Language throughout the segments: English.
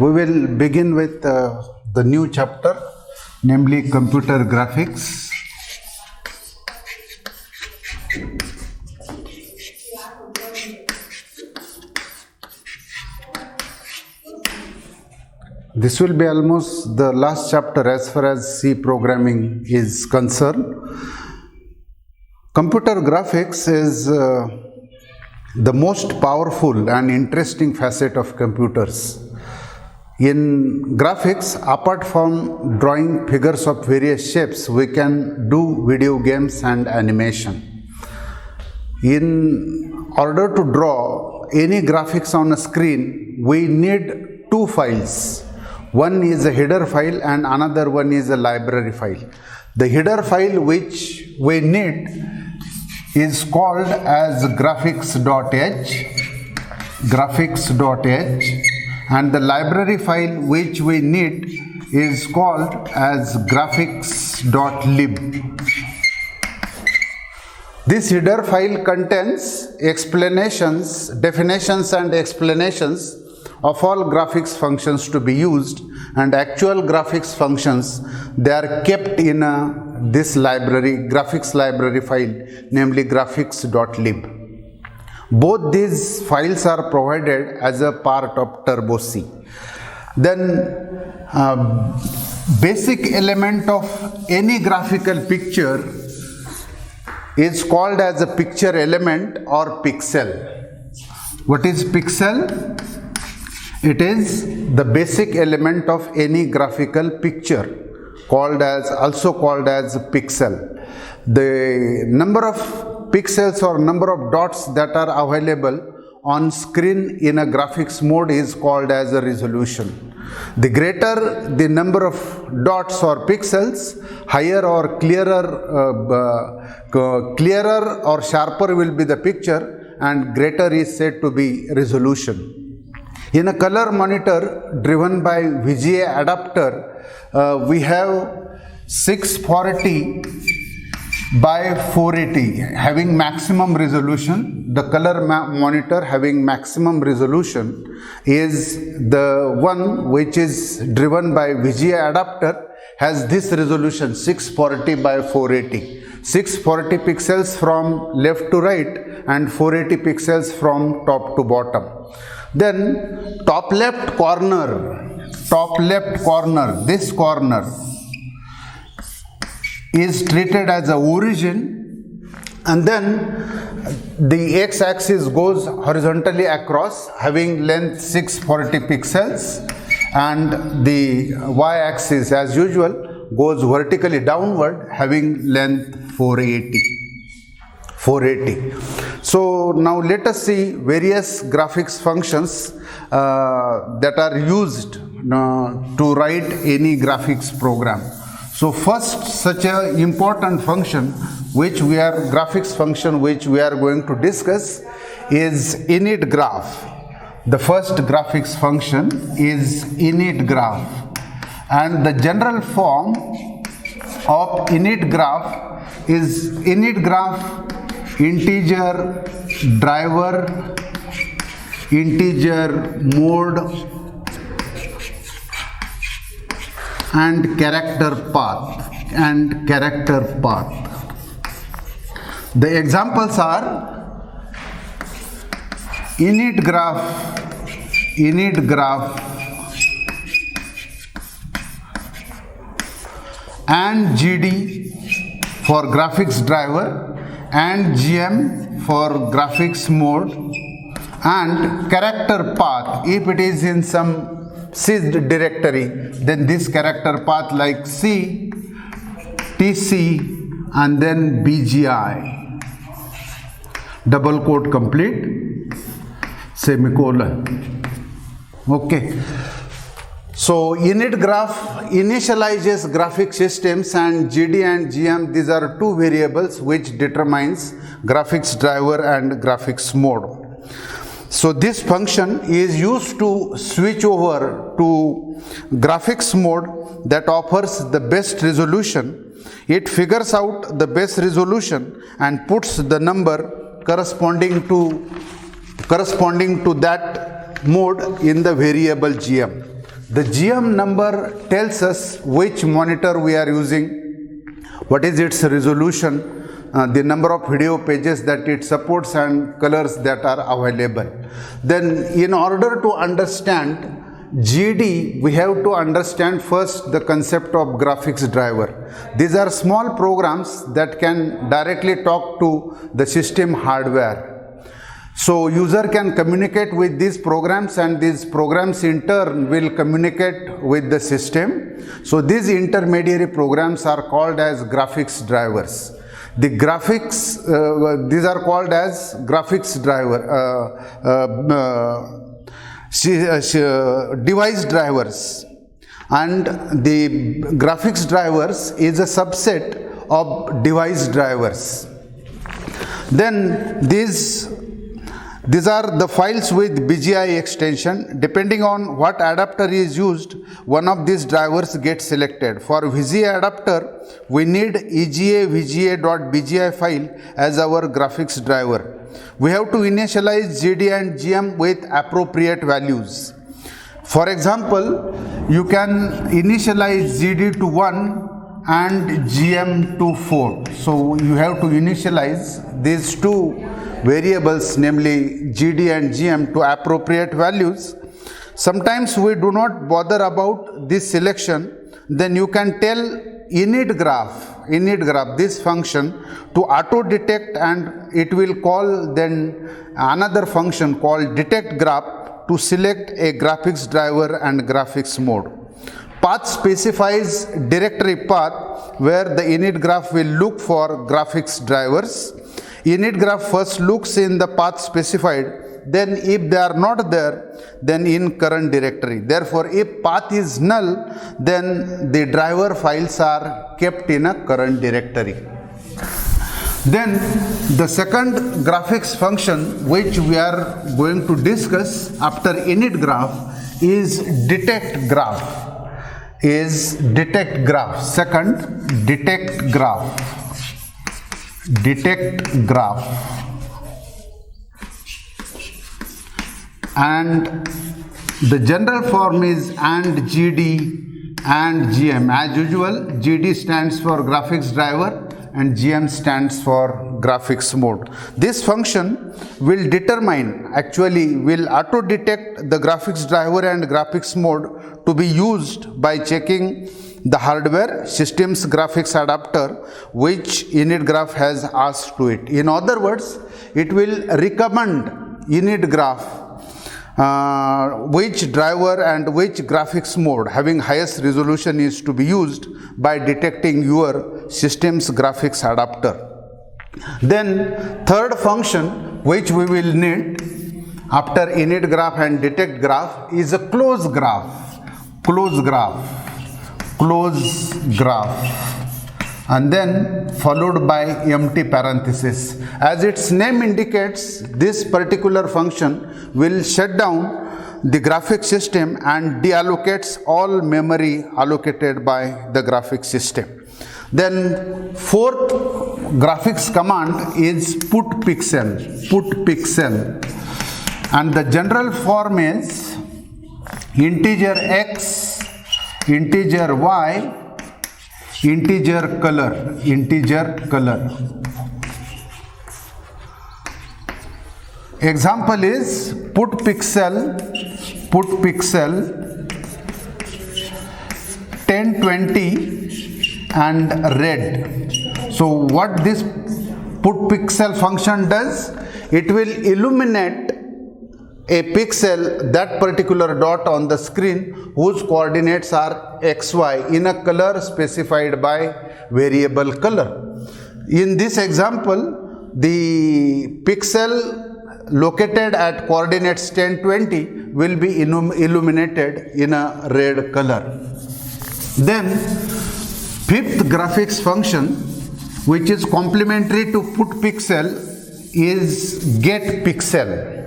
We will begin with the new chapter, namely computer graphics. This will be almost the last chapter as far as C programming is concerned. Computer graphics is the most powerful and interesting facet of computers. In graphics, apart from drawing figures of various shapes, we can do video games and animation. In order to draw any graphics on a screen, we need two files. One is a header file and another one is a library file. The header file which we need is called as graphics.h, and the library file which we need is called as graphics.lib. This header file contains explanations, definitions and explanations of all graphics functions to be used, and actual graphics functions, they are kept in this library, graphics library file, namely graphics.lib. Both these files are provided as a part of Turbo C. Then basic element of any graphical picture is called as a picture element or pixel. What is pixel? It is the basic element of any graphical picture, also called as pixel. The number of pixels or number of dots that are available on screen in a graphics mode is called as a resolution. The greater the number of dots or pixels, higher or clearer or sharper will be the picture, and greater is said to be resolution. In a color monitor driven by VGA adapter, we have 640 by 480 having maximum resolution. The color monitor having maximum resolution is the one which is driven by VGA adapter, has this resolution 640 by 480. 640 pixels from left to right and 480 pixels from top to bottom. Then top left corner, this corner is treated as a origin, and then the x-axis goes horizontally across having length 640 pixels, and the y-axis as usual goes vertically downward having length 480. So now let us see various graphics functions that are used to write any graphics program. So first such an important function graphics function which we are going to discuss is initgraph. The first graphics function is initgraph, and the general form of initgraph is initgraph integer driver, integer mode and character path. The examples are initgraph and GD for graphics driver, and GM for graphics mode, and character path. If it is in some sysd directory, then this character path like C, TC and then BGI, double quote complete, semicolon. Okay. So initgraph initializes graphic systems, and GD and GM, these are two variables which determines graphics driver and graphics mode. So this function is used to switch over to graphics mode that offers the best resolution. It figures out the best resolution and puts the number corresponding to that mode in the variable GM. The GM number tells us which monitor we are using, what is its resolution, the number of video pages that it supports and colors that are available. Then in order to understand GD, we have to understand first the concept of graphics driver. These are small programs that can directly talk to the system hardware. So user can communicate with these programs, and these programs in turn will communicate with the system. So these intermediary programs are called as graphics drivers. The graphics, these are called as graphics driver, device drivers, and the graphics drivers is a subset of device drivers. Then these are the files with BGI extension. Depending on what adapter is used, one of these drivers gets selected. For VGA adapter, we need EGA VGA.bgi file as our graphics driver. We have to initialize GD and GM with appropriate values. For example, you can initialize GD to 1 and GM to 4. So you have to initialize these two variables, namely GD and GM, to appropriate values. Sometimes we do not bother about this selection. Then you can tell init graph, this function, to auto detect, and it will call then another function called detect graph to select a graphics driver and graphics mode. Path specifies directory path where the init graph will look for graphics drivers. Init graph first looks in the path specified, then if they are not there, then in current directory. Therefore, if path is null, then the driver files are kept in a current directory. Then the second graphics function which we are going to discuss after init graph is detect graph. Second, detect graph. And the general form is AND GD and GM. As usual, GD stands for graphics driver and GM stands for graphics mode. This function will will auto detect the graphics driver and graphics mode to be used by checking the hardware system's graphics adapter which init graph has asked to it. In other words, it will recommend init graph which driver and which graphics mode having highest resolution is to be used by detecting your system's graphics adapter. Then third function which we will need after init graph and detect graph is a close graph, and then followed by empty parenthesis. As its name indicates, this particular function will shut down the graphics system and deallocates all memory allocated by the graphics system. Then fourth graphics command is put pixel, and the general form is integer x, integer y, integer color. Example is put pixel 1020 and red. So what this put pixel function does, it will illuminate a pixel, that particular dot on the screen whose coordinates are xy in a color specified by variable color. In this example, the pixel located at coordinates 1020 will be illuminated in a red color. Then fifth graphics function, which is complementary to put pixel, is get pixel.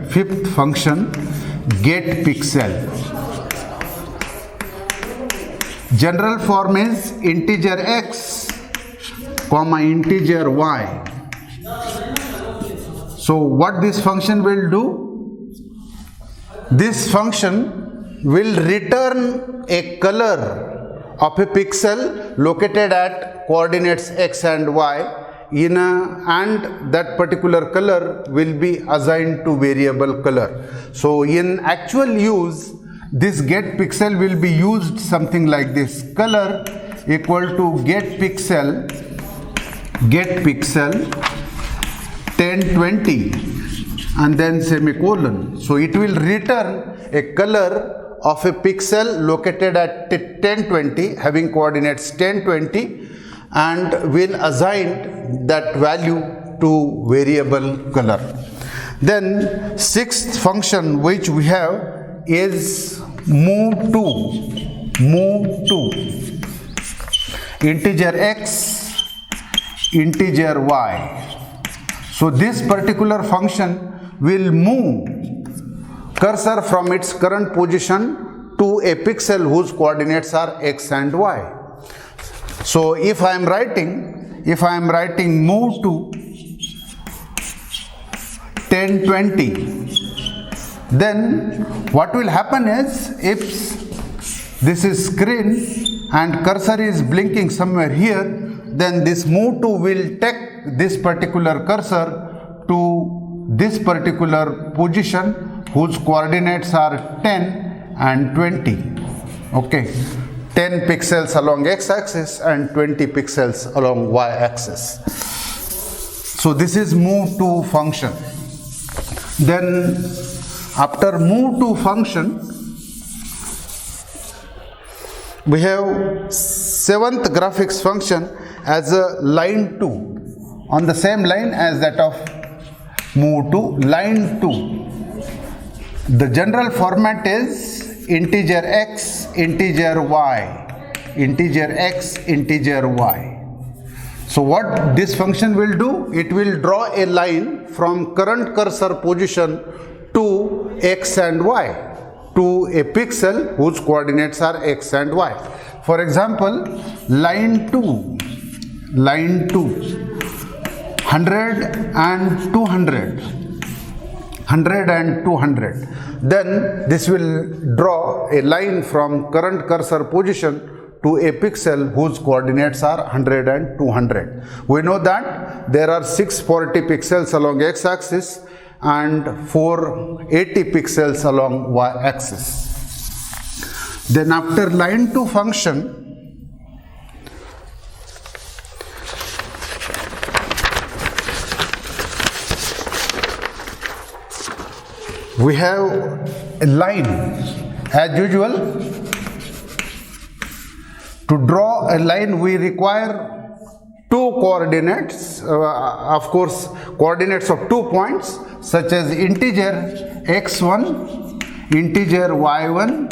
Fifth function, get pixel. General form is integer x, integer y. So what this function will do? This function will return a color of a pixel located at coordinates x and y and that particular color will be assigned to variable color. So in actual use, this get pixel will be used something like this: color equal to get pixel 1020 and then semicolon. So it will return a color of a pixel located at 1020 having coordinates 1020 and will assign that value to variable color. Then sixth function which we have is move to integer x, integer y. So this particular function will move cursor from its current position to a pixel whose coordinates are x and y. So if I am writing move to 1020, then what will happen is, if this is screen and cursor is blinking somewhere here, then this move to will take this particular cursor to this particular position whose coordinates are 10 and 20. Okay, 10 pixels along x-axis and 20 pixels along y-axis. So this is move to function. Then after move to function, we have seventh graphics function as a line 2 on the same line as that of move to, line 2. The general format is integer x, integer y, integer x, integer y. So what this function will do, it will draw a line from current cursor position to x and y, to a pixel whose coordinates are x and y. For example, line 2, 100 and 200, 100 and 200. Then this will draw a line from current cursor position to a pixel whose coordinates are 100 and 200. We know that there are 640 pixels along x-axis and 480 pixels along y-axis. Then after line 2 function, we have a line. As usual, to draw a line we require two coordinates, of course coordinates of 2 points, such as integer x1, integer y1,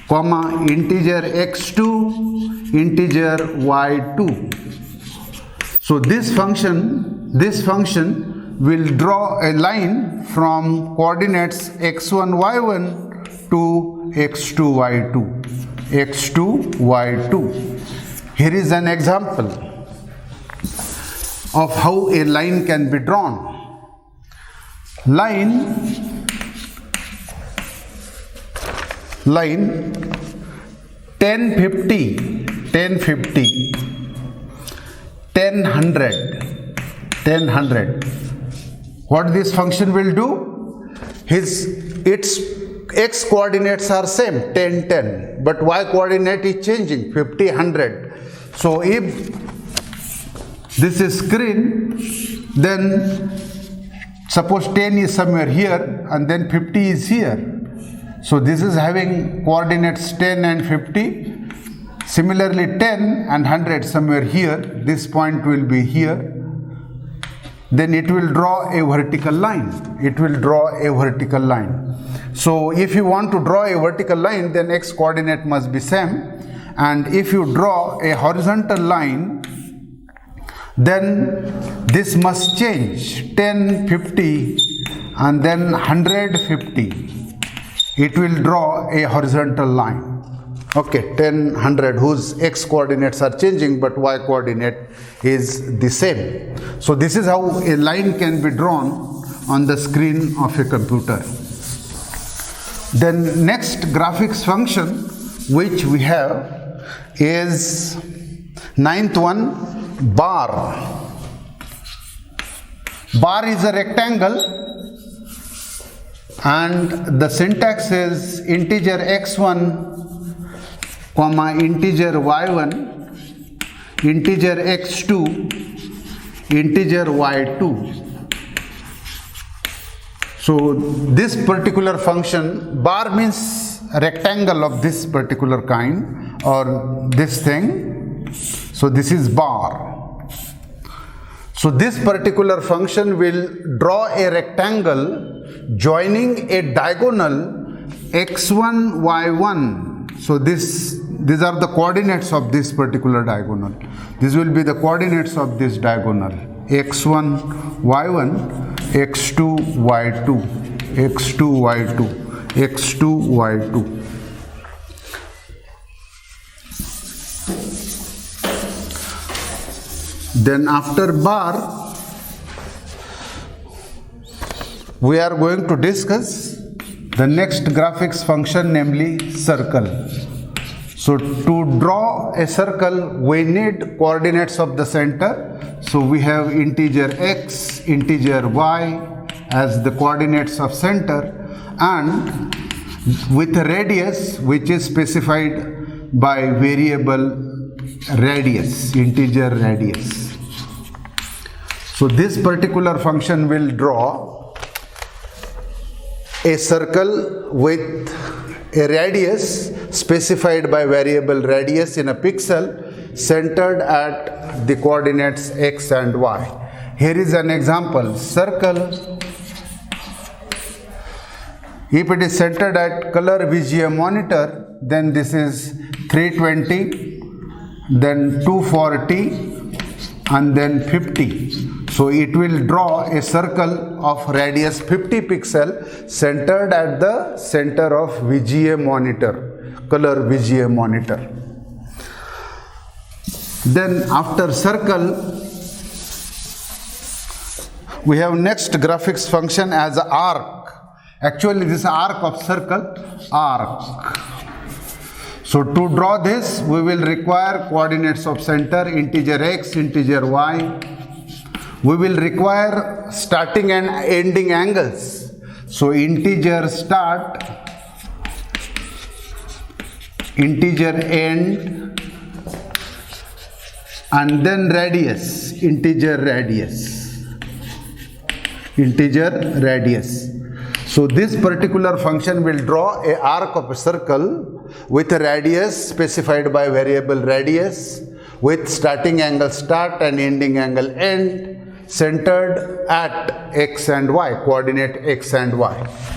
comma integer x2, integer y2. So this function will draw a line from coordinates x1 y1 to x2 y2, x2 y2. Here is an example of how a line can be drawn. Line 1050, 1000. What this function will do? Its x coordinates are same, 10, 10, but y coordinate is changing, 50, 100. So if this is screen, then suppose 10 is somewhere here and then 50 is here. So this is having coordinates 10 and 50. Similarly 10 and 100 somewhere here. This point will be here. Then it will draw a vertical line. So if you want to draw a vertical line, then x coordinate must be same. And if you draw a horizontal line, then this must change, 10, 50 and then 150. It will draw a horizontal line. Okay, 10, 100 whose x coordinates are changing but y coordinate is the same. So this is how a line can be drawn on the screen of a computer. Then next graphics function which we have is ninth one, bar. Bar is a rectangle and the syntax is integer x1 comma integer y1, integer x2, integer y2. So this particular function, bar means a rectangle of this particular kind or this thing. So this is bar. So this particular function will draw a rectangle joining a diagonal x1, y1. So these are the coordinates of this particular diagonal. This will be the coordinates of this diagonal. x1, y1, x2, y2, x2, y2, x2, y2. Then after bar, we are going to discuss the next graphics function, namely circle. So to draw a circle, we need coordinates of the center. So we have integer x, integer y as the coordinates of center, and with a radius which is specified by variable radius, integer radius. So this particular function will draw a circle with a radius specified by variable radius in a pixel centered at the coordinates x and y. Here is an example. Circle, if it is centered at color VGA monitor, then this is 320, then 240 and then 50. So it will draw a circle of radius 50 pixel centered at the center of VGA monitor, color VGA monitor. Then after circle, we have next graphics function as arc. Actually this is arc of circle, arc. So to draw this, we will require coordinates of center, integer x, integer y. We will require starting and ending angles. So integer start, integer end, and then radius, integer radius, integer radius. So this particular function will draw a arc of a circle with a radius specified by variable radius, with starting angle start and ending angle end, centered at x and y, coordinate x and y.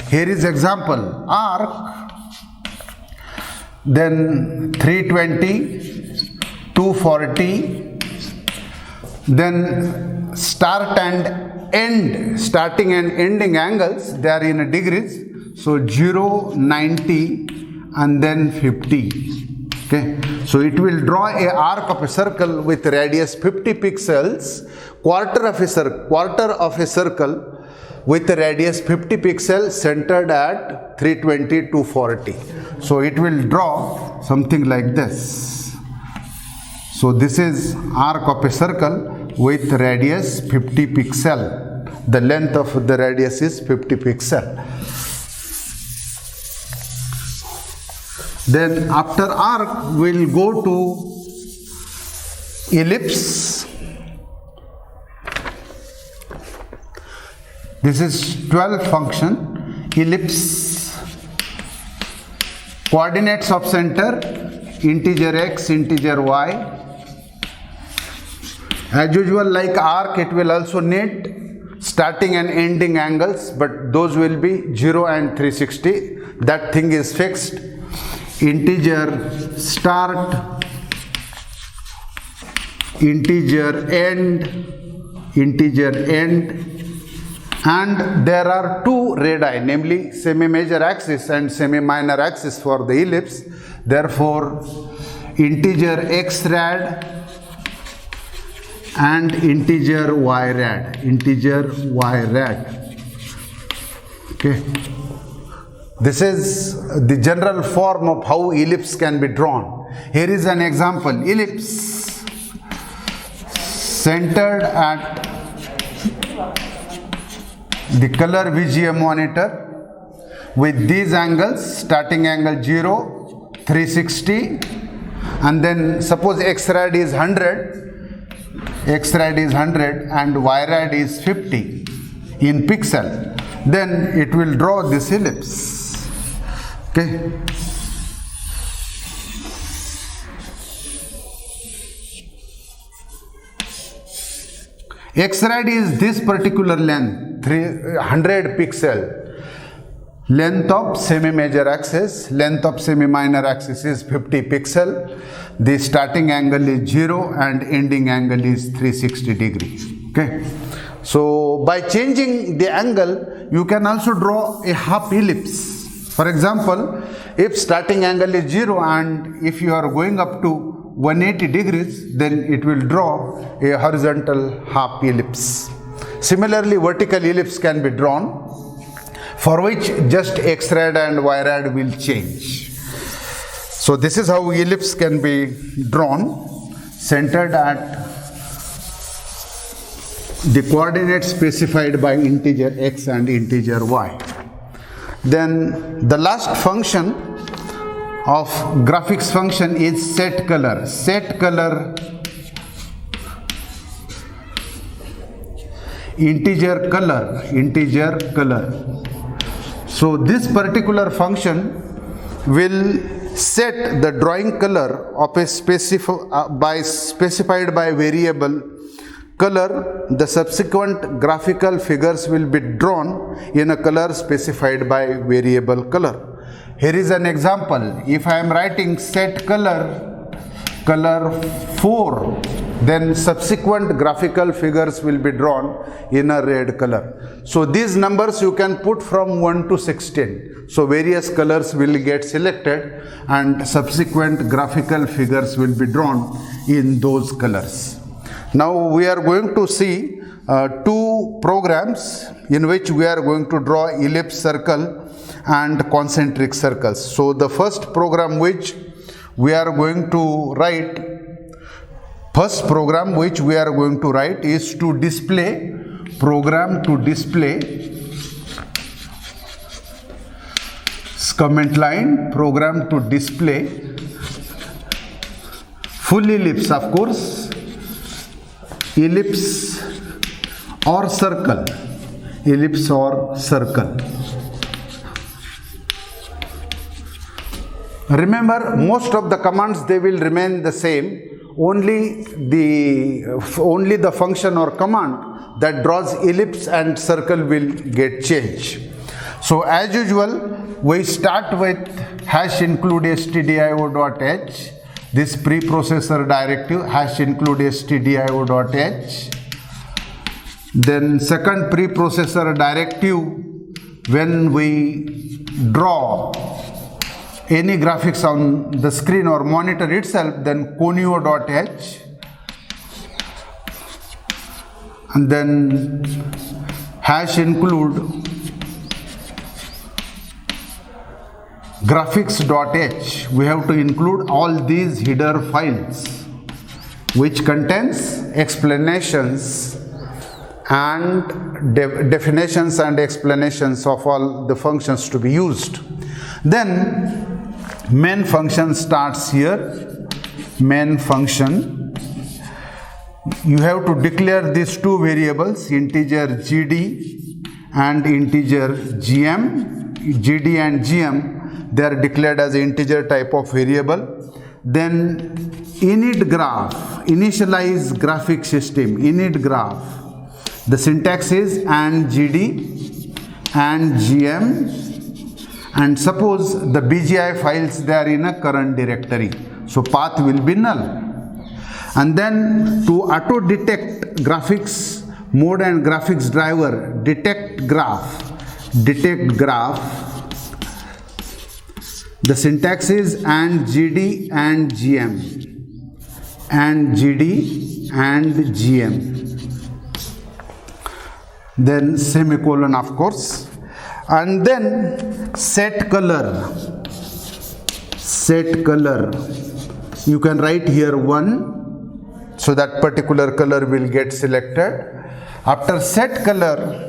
Here is example, arc, then 320, 240, then start and end, starting and ending angles, they are in degrees. So 0, 90 and then 50. Okay, so it will draw a arc of a circle with radius 50 pixels, quarter of a circle with a radius 50 pixels centered at 320, 240. So it will draw something like this. So this is arc of a circle with radius 50 pixel. The length of the radius is 50 pixel. Then after arc, we'll go to ellipse. This is 12th function, ellipse. Coordinates of center, integer x, integer y. As usual, like arc, it will also need starting and ending angles, but those will be 0 and 360. That thing is fixed. Integer start, integer end, and there are two radii, namely semi-major axis and semi-minor axis for the ellipse. Therefore, integer x rad and integer y rad, Okay. This is the general form of how ellipse can be drawn. Here is an example. Ellipse centered at the color VGA monitor with these angles, starting angle 0, 360, and then suppose x rad is 100, and y rad is 50 in pixel, then it will draw this ellipse. Okay. X rad is this particular length, 300 pixel. Length of semi-major axis, length of semi-minor axis is 50 pixel. The starting angle is 0 and ending angle is 360 degrees. Okay. So by changing the angle, you can also draw a half ellipse. For example, if starting angle is 0 and if you are going up to 180 degrees, then it will draw a horizontal half ellipse. Similarly, vertical ellipse can be drawn, for which just x rad and y rad will change. So this is how ellipse can be drawn, centered at the coordinates specified by integer x and integer y. Then the last function of graphics function is set color. Set color, integer color. So this particular function will set the drawing color of a specified by variable color. The subsequent graphical figures will be drawn in a color specified by variable color. Here is an example. If I am writing set color 4, then subsequent graphical figures will be drawn in a red color. So these numbers you can put from 1 to 16. So various colors will get selected and subsequent graphical figures will be drawn in those colors. Now we are going to see two programs in which we are going to draw ellipse circle and concentric circles. So the first program which we are going to write is to display comment line, program to display full ellipse, of course, ellipse or circle. Remember, most of the commands, they will remain the same. Only the function or command that draws ellipse and circle will get changed. So as usual, we start with #include stdio.h. This preprocessor directive #include stdio.h. Then second preprocessor directive, when we draw any graphics on the screen or monitor itself, then conio.h, and then #include graphics.h. We have to include all these header files which contains explanations and definitions and explanations of all the functions to be used. Then main function starts here. Main function, you have to declare these two variables, integer gd and integer gm. Gd and gm, they are declared as integer type of variable. Then init graph, initialize graphic system, init graph. The syntax is and gd and gm, and suppose the BGI files, they are in a current directory, so path will be null. And then to auto detect graphics mode and graphics driver, detect graph. The syntax is and gd and gm, and gd and gm, then semicolon, of course. and then set color. You can write here 1, so that particular color will get selected. After set color,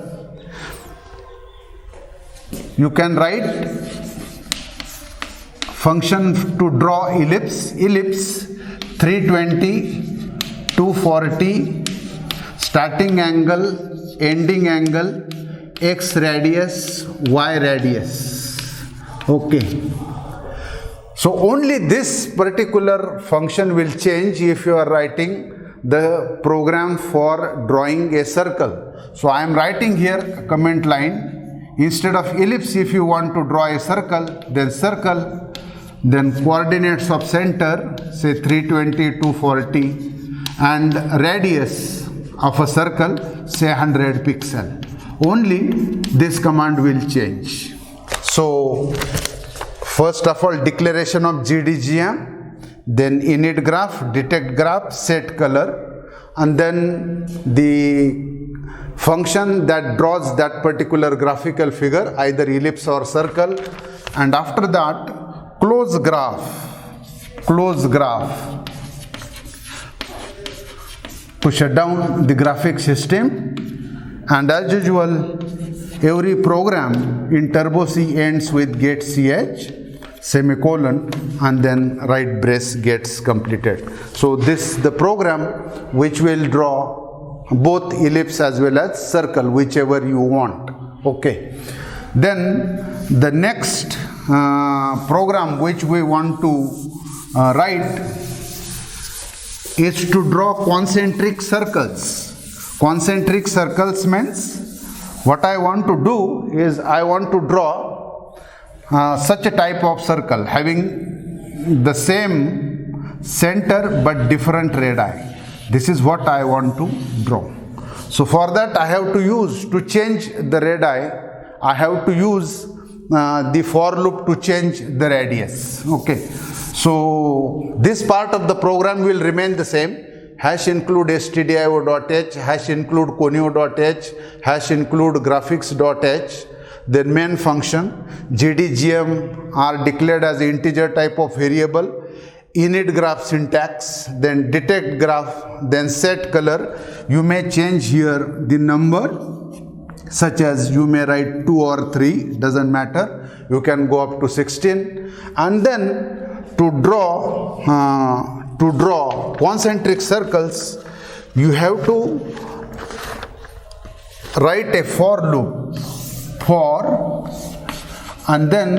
you can write function to draw ellipse 320, 240, starting angle, ending angle, x radius, y radius. Okay. So only this particular function will change if you are writing the program for drawing a circle. So I am writing here a comment line. Instead of ellipse, if you want to draw a circle, then coordinates of center, say 320, 240, and radius of a circle, say 100 pixel. Only this command will change. So first of all, declaration of GDGM, then init graph, detect graph, set color, and then the function that draws that particular graphical figure, either ellipse or circle, and after that close graph to shut down the graphic system. And as usual, every program in Turbo C ends with get ch semicolon and then right brace gets completed. So this is the program which will draw both ellipse as well as circle, whichever you want. Okay. Then the next program which we want to write is to draw concentric circles. Concentric circles means what I want to do is I want to draw such a type of circle having the same center but different radii. This is what I want to draw. So for that I have to change the radii, I have to use the for loop to change the radius. Okay. So this part of the program will remain the same. Hash include stdio.h, hash include conio.h, hash include graphics.h. Then main function, GDGM are declared as integer type of variable, init graph syntax, then detect graph, then set color. You may change here the number, such as you may write 2 or 3, doesn't matter. You can go up to 16, and then to draw concentric circles, you have to write a for loop, and then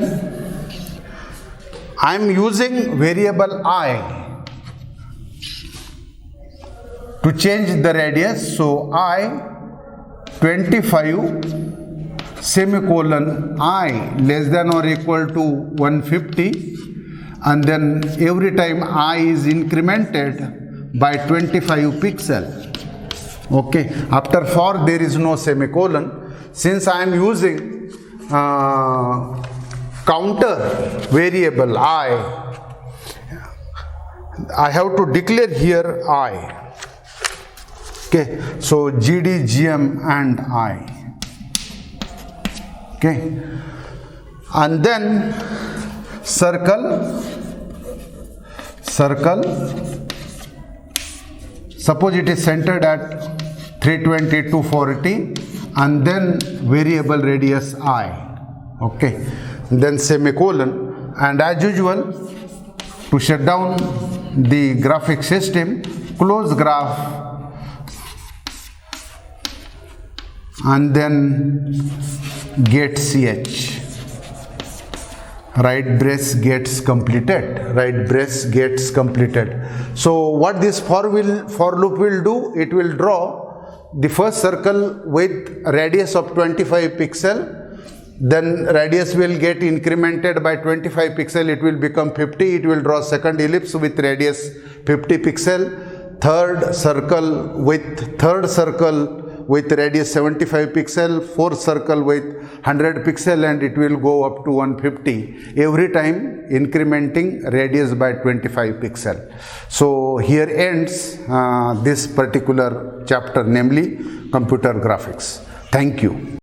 I am using variable I to change the radius. So I 25 semicolon I less than or equal to 150, and then every time I is incremented by 25 pixel. Okay. After for there is no semicolon. Since I am using counter variable I have to declare here I. Okay. So GDGM and I. Okay. And then circle, suppose it is centered at 320, 240, and then variable radius I. Okay. Then semicolon, and as usual, to shut down the graphic system, close graph, and then get ch. Right brace gets completed. So what this for loop will do, it will draw the first circle with radius of 25 pixel, then radius will get incremented by 25 pixel, it will become 50, it will draw second ellipse with radius 50 pixel, third circle with radius 75 pixel, fourth circle with 100 pixel, and it will go up to 150, every time incrementing radius by 25 pixel. So here ends this particular chapter, namely computer graphics. Thank you.